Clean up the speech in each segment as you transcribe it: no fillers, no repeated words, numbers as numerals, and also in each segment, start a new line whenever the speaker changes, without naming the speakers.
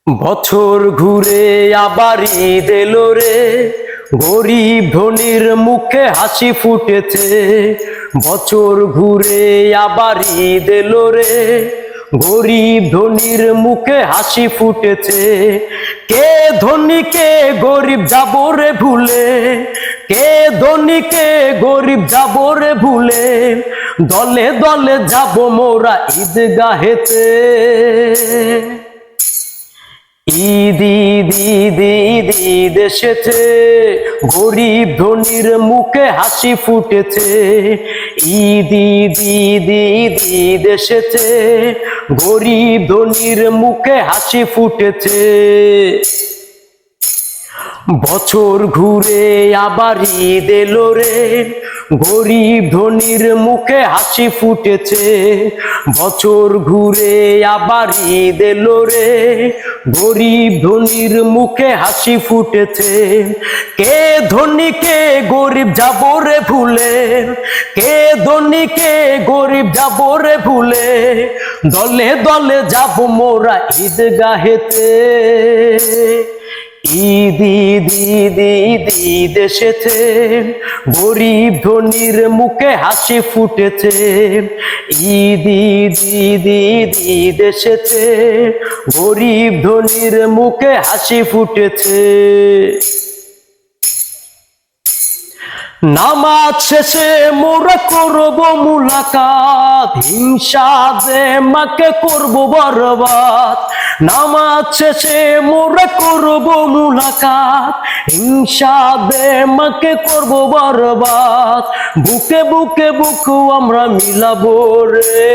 বছর ঘুরে আবার ঈদ এলো রে, গরিব ধনির মুখে হাসি ফুটেছে। বছর ঘুরে আবার ঈদ এলো রে, গরিব ধনির মুখে হাসি ফুটেছে। কে ধনী কে গরিব যাব রে ভুলে, কে ধনী কে গরিব যাব রে ভুলে, দলে দলে যাব মোরা ঈদগাহেতে। ঈদ ঈদ ঈদ ঈদ ঈদ এসেছে, গরিব ধনির মুখে হাসি ফুটেছে। ঈদ ঈদ ঈদ ঈদ ঈদ এসেছে, গরিব ধনির মুখে হাসি ফুটেছে। বছর ঘুরে আবার ঈদ এলো রে, গরিব ধনির মুখে হাসি ফুটেছে। বছর ঘুরে আবার ঈদ এলো রে, গরিব ধনির মুখে হাসি ফুটেছে। কে ধনী কে গরিব যাব রে ভুলে, কে ধনী কে গরিব যাব রে ভুলে, দলে দলে যাব মোরা ঈদগাহেতে। ঈদ ঈদ ঈদ ঈদ ঈদ এসেছে, গরিব ধনির মুখে হাসি ফুটেছে। ঈদ ঈদ ঈদ ঈদ ঈদ এসেছে, গরিব ধনির মুখে হাসি ফুটেছে। নামাজ শেষে মোরা করব মুলাকাত, হিংসা দে মাকে করব বরবাদ। নামাজ শেষে মোরা করব মুলাকাত, হিংসা দে মাকে করব বরবাদ। বুকে বুকে বুক আমরা মিলাবো রে,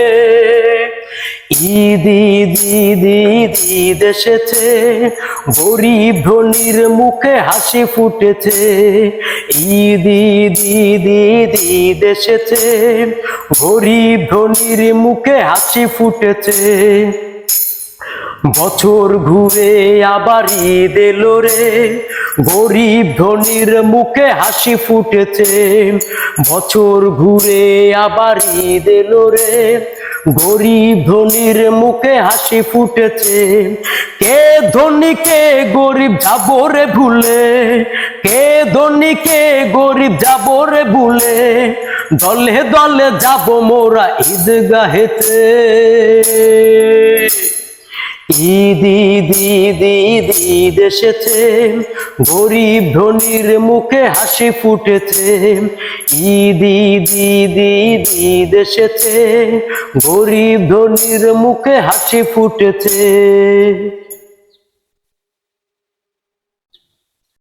ঈদ ঈদ ঈদ ঈদ ঈদ এসেছে, গরিব ধনির মুখে হাসি ফুটেছে। ঈদ ঈদ ঈদ ঈদ ঈদ এসেছে, গরিব ধনির মুখে হাসি ফুটেছে। বছর ঘুরে আবার ঈদ এলো রে, গরিব ধনির মুখে হাসি ফুটেছে। বছর ঘুরে আবার ঈদ এলো রে, গরিব ধনির মুখে হাসি ফুটেছে। কে ধনী কে গরিব যাব রে ভুলে, কে ধনী কে গরিব যাব রে ভুলে, দলে দলে যাব মোরা ঈদগাহেতে। ঈদ ঈদ ঈদ ঈদ ঈদ এসেছে, গরিব ধনির মুখে হাসি ফুটেছে। ঈদ ঈদ ঈদ ঈদ ঈদ এসেছে, গরিব ধনির মুখে হাসি ফুটেছে।